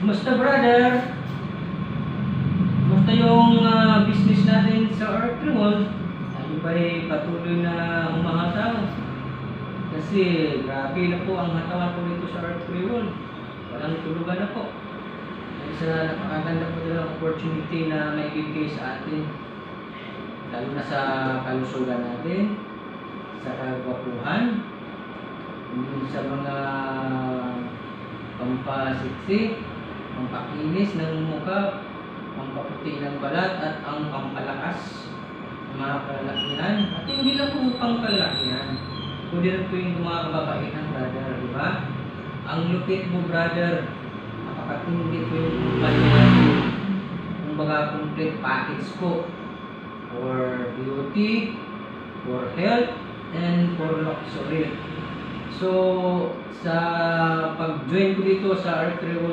Kumusta brother? Kumusta yung business natin sa Artreol? Tayo ba'y patuloy na umahataw? Kasi grabe na po ang hatawan ko dito sa Artreol. Walang tulugan na po. Sa napakaganda po nilang opportunity na may bigay sa atin. Lalo na sa kalusugan natin, sa kagwapuhan, sa mga pampasiksik, pampakinis ng mukha, pampaputi ng balat, at ang pampalakas ng mga kalalakihan. At hindi lang po pangkalalakihan, kundi rin po yung mga kababaihan, brother, di ba? Ang lupit mo, brother, napakatindi po yung kumpanya natin. Kumbaga, complete package po for beauty, for health, and for luxury. So, sa pag-join ko dito sa Artreol